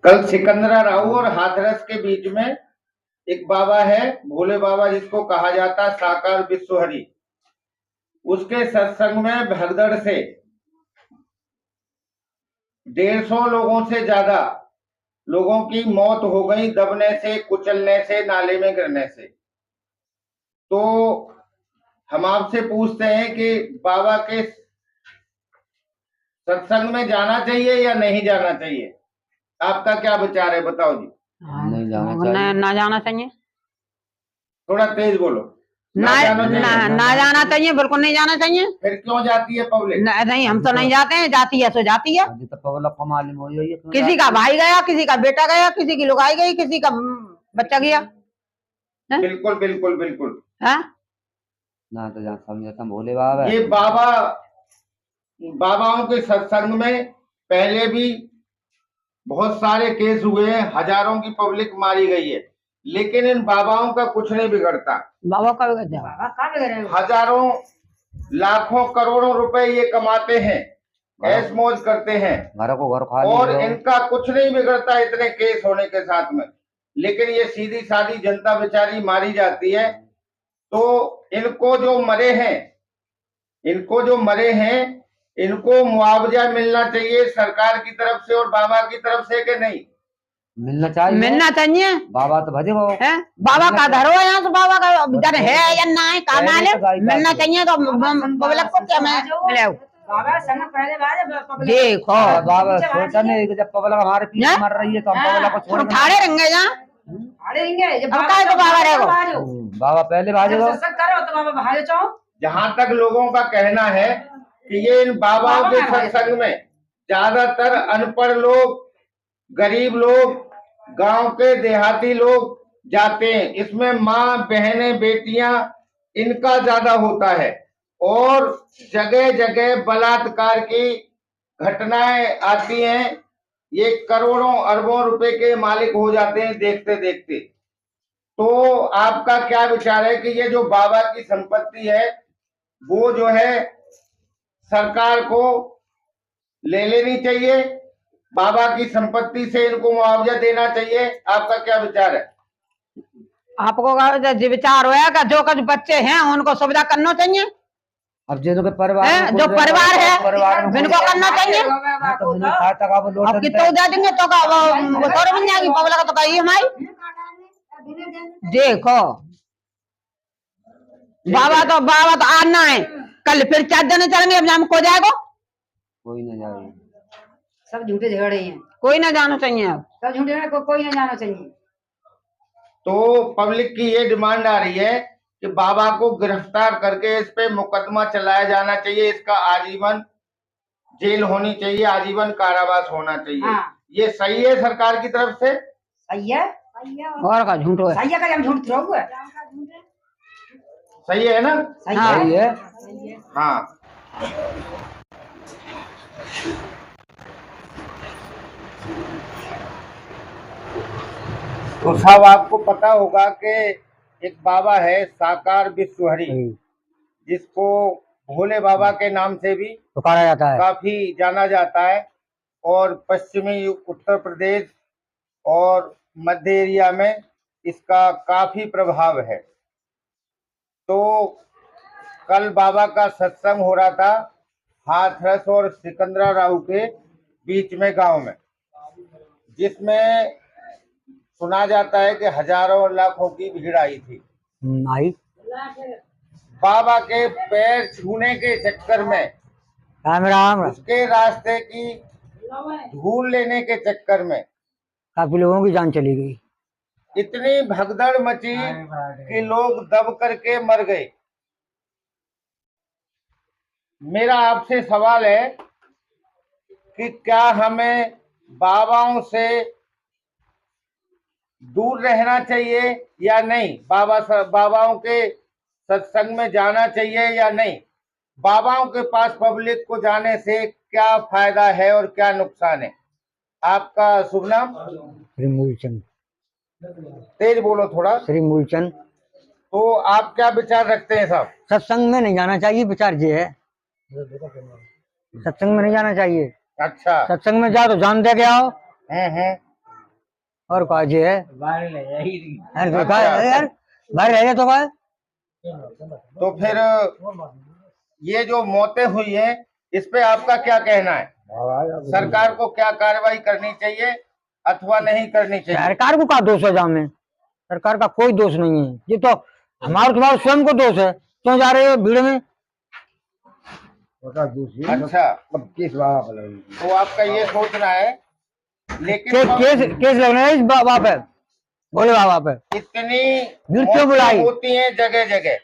कल सिकंदरा राव और हाथरस के बीच में एक बाबा है, भोले बाबा जिसको कहा जाता है साकार विश्वहरि। उसके सत्संग में भगदड़ से 150 लोगों से ज्यादा लोगों की मौत हो गई, दबने से, कुचलने से, नाले में गिरने से। तो हम आपसे पूछते हैं कि बाबा के सत्संग में जाना चाहिए या नहीं जाना चाहिए? आपका क्या विचार है, बताओ जी। नहीं जाना चाहिए। ना जाना चाहिए। थोड़ा तेज बोलो। ना जाना चाहिए, बिल्कुल नहीं जाना चाहिए। फिर क्यों जाती है पब्लिक? नहीं, हम तो नहीं जाते हैं, जाती है सो जाती है। तो पब्लिक को मालूम हो जाइए किसी का भाई गया, किसी का बेटा गया, किसी की लुगाई गई, किसी का बच्चा गया। बिल्कुल बिल्कुल बिल्कुल है ना, तो जहाँ समझता भोले बाबा। ये बाबाओं के सत्संग में पहले भी बहुत सारे केस हुए हैं, हजारों की पब्लिक मारी गई है, लेकिन इन बाबाओं का कुछ नहीं बिगड़ता। बाबा का बिगड़ हजारों लाखों करोड़ों रुपए ये कमाते हैं, ऐश मौज करते हैं, घर को घर खाली और इनका कुछ नहीं बिगड़ता इतने केस होने के साथ में। लेकिन ये सीधी सादी जनता बेचारी मारी जाती है। तो इनको जो मरे हैं इनको मुआवजा मिलना चाहिए सरकार की तरफ से और बाबा की तरफ से, कि नहीं मिलना चाहिए? बाबा तो भजे वो है, बाबा का धरो है, यहाँ तो बाबा का डर है या ना है, का मालूम। मिलना चाहिए तो पब्लिक को क्या मिले। देखो बाबा सोचा नहीं कि जब पब्लिक हमारे पीछे मर रही है तो हम पब्लिक को छोड़ ठाड़े रहेंगे यहाँ। बाबा रहेगा, बाबा पहले भाजेगा। जहां तक लोगों का कहना है कि ये इन बाबाओं के सत्संग में ज्यादातर अनपढ़ लोग, गरीब लोग, गांव के देहाती लोग जाते हैं। इसमें माँ, बहनें, बेटियां इनका ज्यादा होता है और जगह जगह बलात्कार की घटनाएं आती हैं। ये करोड़ों अरबों रुपए के मालिक हो जाते हैं देखते देखते। तो आपका क्या विचार है कि ये जो बाबा की संपत्ति है वो जो है सरकार को ले लेनी चाहिए, बाबा की संपत्ति से इनको मुआवजा देना चाहिए? आपका क्या विचार है? आपको जो विचार होगा, जो कुछ बच्चे हैं उनको सुविधा करना चाहिए। अब जो परिवार जो परिवार है इनको करना चाहिए। अब कितना दे देंगे तो वो थोड़ी बन जाएगी पब्लिक, तो कही हमारी। देखो बाबा तो आना है, कल फिर 4 जने चलेंगे, अब हमको जाएगा कोई ना जाए। सब झूठे झगड़े हैं, कोई ना जाना चाहिए। अब सब झूठे, कोई ना जाना चाहिए। तो पब्लिक की ये डिमांड आ रही है कि बाबा को गिरफ्तार करके इस पे मुकदमा चलाया जाना चाहिए, इसका आजीवन जेल होनी चाहिए, आजीवन कारावास होना चाहिए। हाँ। ये सही है सरकार की तरफ से? सही है और का झूठो है, सही है, हम झूठ थोड़ा है। सही है ना? सही है। हाँ। तो साहब आपको पता होगा कि एक बाबा है साकार विश्वहरि, जिसको भोले बाबा के नाम से भी पुकारा जाता है, काफी जाना जाता है, और पश्चिमी उत्तर प्रदेश और मध्य एरिया में इसका काफी प्रभाव है। तो कल बाबा का सत्संग हो रहा था हाथरस और सिकंदरा राव के बीच में गांव में, जिसमें सुना जाता है कि हजारों लाखों की भीड़ आई थी। बाबा के पैर छूने के चक्कर में, उसके रास्ते की धूल लेने के चक्कर में काफी लोगों की जान चली गई। इतनी भगदड़ मची कि लोग दब करके मर गए। मेरा आपसे सवाल है कि क्या हमें बाबाओं से दूर रहना चाहिए या नहीं? बाबाओं के सत्संग में जाना चाहिए या नहीं? बाबाओं के पास पब्लिक को जाने से क्या फायदा है और क्या नुकसान है? आपका शुभ नाम? श्री मूलचंद। तेज बोलो थोड़ा। श्री मूलचंद। तो आप क्या विचार रखते हैं साहब? सत्संग में नहीं जाना चाहिए, विचार ये है सत्संग में नहीं जाना चाहिए। अच्छा, सत्संग में जाओ तो जान दे के आओ। और कहा जी है बाहर ले यार बाहर रह तो भाई। तो फिर ये जो मौतें हुई है इस पे आपका क्या कहना है? सरकार को क्या कार्रवाई करनी चाहिए अथवा नहीं करनी चाहिए? सरकार को क्या दोष है जामे? सरकार का कोई दोष नहीं है, ये तो हमारा तुम्हारा स्वयं को दोष है। क्यों जा रहे हो भीड़ में? अच्छा, तो आपका ये सोचना है, लेकिन केस लगना है इस बाबा पे, भोले बाबा पे। इतनी भीड़ क्यों बुलाई? होती है जगह जगह,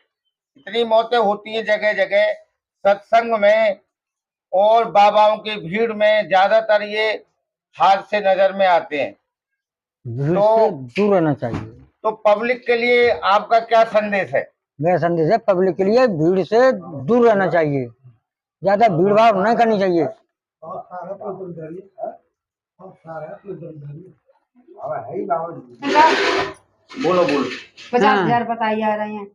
इतनी मौतें होती है जगह जगह सत्संग में और बाबाओं की भीड़ में, ज्यादातर ये हादसे नजर में आते हैं। भीड़ से दूर रहना चाहिए। तो पब्लिक के लिए आपका क्या संदेश है? मेरा संदेश है पब्लिक के लिए भीड़ से दूर रहना चाहिए, ज्यादा भीड़ भाड़ नहीं करनी चाहिए। बोलो 50,000 बताए जा रहे हैं।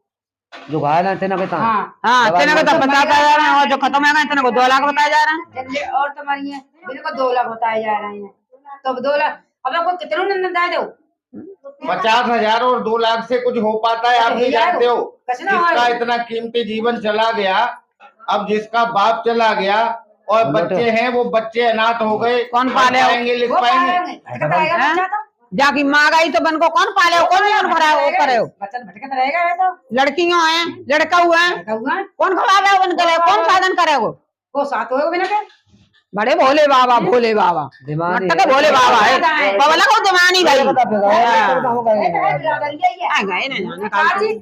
जो घायल है तेना कहता हाँ तेना का 50,000 है और जो खत्म है तेना को 2 लाख बताया जा रहा है। और तुम्हारी है बिल्कुल 2 लाख बताए जा रहे हैं। तो 2 लाख अब आपको कितनों नंदा दो? 50,000 और 2 लाख से कुछ हो पाता है? आप नहीं जानते हो जिसका इतना कीमती जीवन चला गया, अब जिसका बाप चला गया और बच्चे हैं, वो बच्चे अनाथ हो गए, कौन पालेंगे? लिख पाएंगे? जाकी माँ गई तो बन को कौन पाले? कौन करे? बच्चा भटकत रहेगा तो लड़कियों है, लड़का हुआ है, कौन खिलावे बन करे? कौन साधन करे? वो साथ हो बिना के बड़े भोले बाबा, भोले बाबा भोले बाबा है, बाबा को दिमानी भाई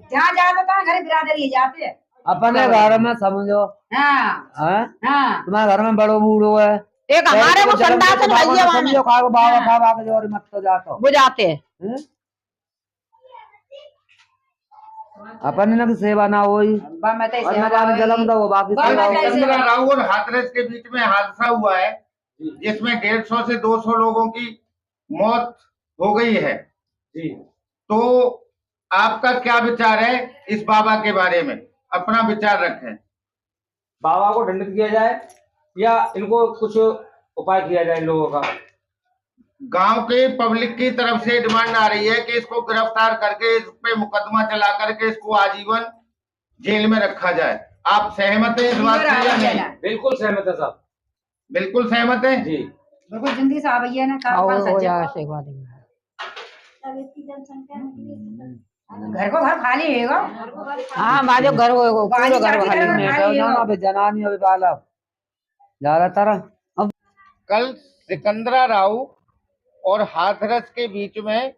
जहाँ जाता घर बिरादरी जाते हैं अपने घर में समझो। तुम्हारे घर में बड़ो बूढ़ो है, एक हमारे को संडासन भैया समझो खाओ बाबा खावा के जोर मत तो जातो वो जाते हैं। अपन की सेवा ना होई जलम दो बाकी चंद्रा राव और हाथरस के बीच में हादसा हुआ है जिसमें 150 से 200 लोगों की मौत हो गई है। तो आपका क्या विचार है इस बाबा के बारे में? अपना विचार रखें। बाबा को दंडित किया जाए या इनको कुछ उपाय किया जाए इन लोगों का? गांव के पब्लिक की तरफ से डिमांड आ रही है कि इसको गिरफ्तार करके इस पे मुकदमा चला करके इसको आजीवन जेल में रखा जाए। आप सहमत हैं इस बात से या नहीं? बिल्कुल सहमत है साहब, बिल्कुल सहमत है जी। बिल्कुल जिंदगी से आ है ना घर को घर खाली रहेगा। हाँ बाजो घर हो पूरा घर खाली जनानी हो बालक ज्यादातर। कल सिकंदरा राव और हाथरस के बीच में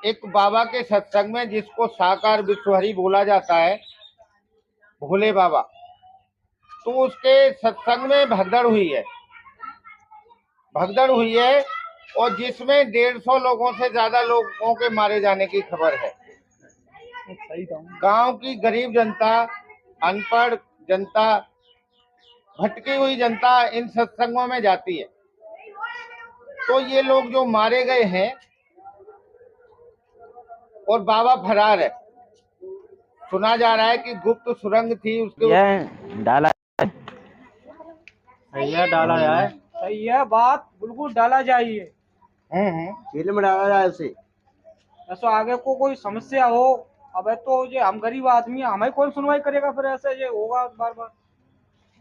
एक बाबा के सत्संग में, जिसको साकार विश्वहरि बोला जाता है, भोले बाबा, तो उसके सत्संग में भगदड़ हुई है और जिसमें 150 लोगों से ज्यादा लोगों के मारे जाने की खबर है। गांव की गरीब जनता, अनपढ़ जनता, भटकी हुई जनता इन सत्संगों में जाती है। तो ये लोग जो मारे गए हैं और बाबा फरार है, सुना जा रहा है कि गुप्त सुरंग थी उसके डाला डाला जाए। सही है बात, बिल्कुल डाला जाइए, जेल में डाला जाए उसे। ऐसा आगे को कोई समस्या हो, अब तो ये हम गरीब आदमी है, हमें कौन सुनवाई करेगा? फिर ऐसे ये होगा बार बार।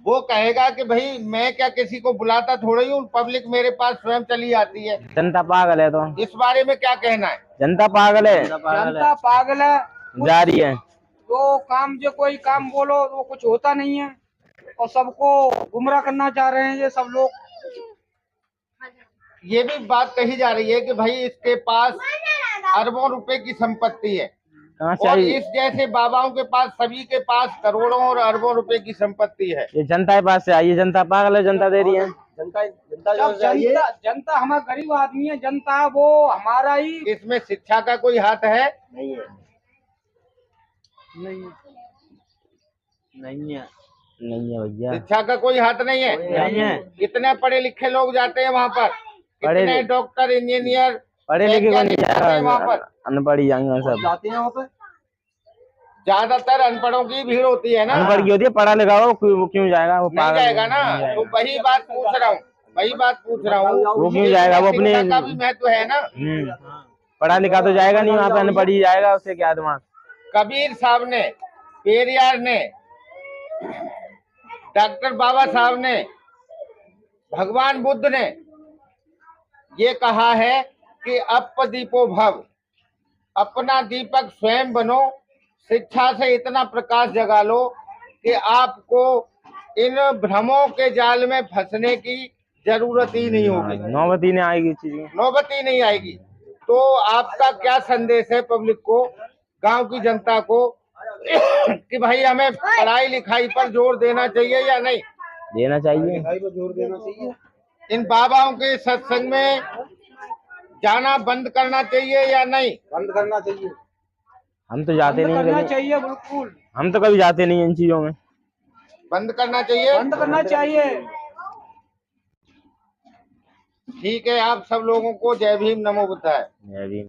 वो कहेगा कि भाई मैं क्या किसी को बुलाता थोड़ी हूँ, पब्लिक मेरे पास स्वयं चली आती है। जनता पागल है। तो इस बारे में क्या कहना है? जनता पागल है, जनता पागल है, जा रही है। जो काम जो कोई काम बोलो वो कुछ होता नहीं है और सबको गुमराह करना चाह रहे हैं ये सब लोग। ये भी बात कही जा रही है कि भाई इसके पास अरबों रुपए की संपत्ति है और इस जैसे बाबाओं के पास, सभी के पास करोड़ों और अरबों रुपए की संपत्ति है। ये जनता के पास से आई है, जनता पागल है, जनता दे रही है। जनता हमारा गरीब आदमी है, जनता वो हमारा ही। इसमें शिक्षा का कोई हाथ है? नहीं है, नहीं है भैया, शिक्षा का कोई हाथ नहीं है। इतने पढ़े लिखे लोग जाते हैं वहाँ पर, इतने डॉक्टर, इंजीनियर, पढ़े लिखे को नहीं जा रहा, वहाँ पर अनपढ़ ही जाएंगे सब जाते हैं वहाँ पे। ज्यादातर अनपढ़ों की भीड़ होती है ना। अनपढ़ की होती है, पढ़ा लिखा हो वो क्यों जाएगा? वो नहीं जाएगा ना। तो वही बात पूछ रहा हूँ, वही बात पूछ रहा हूँ। वो क्यों जाएगा, वो अपने शिक्षा का भी महत्व है ना। पढ़ा लिखा तो जाएगा नहीं वहाँ पे, अनपढ़ ही जाएगा, उससे क्या दिमाग। कबीर साहब ने, पेरियार ने, डॉक्टर बाबा साहब ने, भगवान बुद्ध ने ये कहा है कि अपदीपो भव, अपना दीपक स्वयं बनो, शिक्षा से इतना प्रकाश जगा लो कि आपको इन भ्रमों के जाल में फंसने की जरूरत ही नहीं होगी, नौबत ही नहीं आएगी, चीज नौबत ही नहीं आएगी। तो आपका क्या संदेश है पब्लिक को, गांव की जनता को, कि भाई हमें पढ़ाई लिखाई पर जोर देना चाहिए या नहीं देना चाहिए? जोर देना चाहिए। इन बाबाओं के सत्संग में जाना बंद करना चाहिए या नहीं? बंद करना चाहिए। हम तो जाते नहीं करना कभी, चाहिए बिल्कुल। हम तो कभी जाते नहीं इन चीजों में। बंद करना चाहिए, बंद करना चाहिए। ठीक है। आप सब लोगों को जय भीम, नमो बुद्धाय। जय भीम।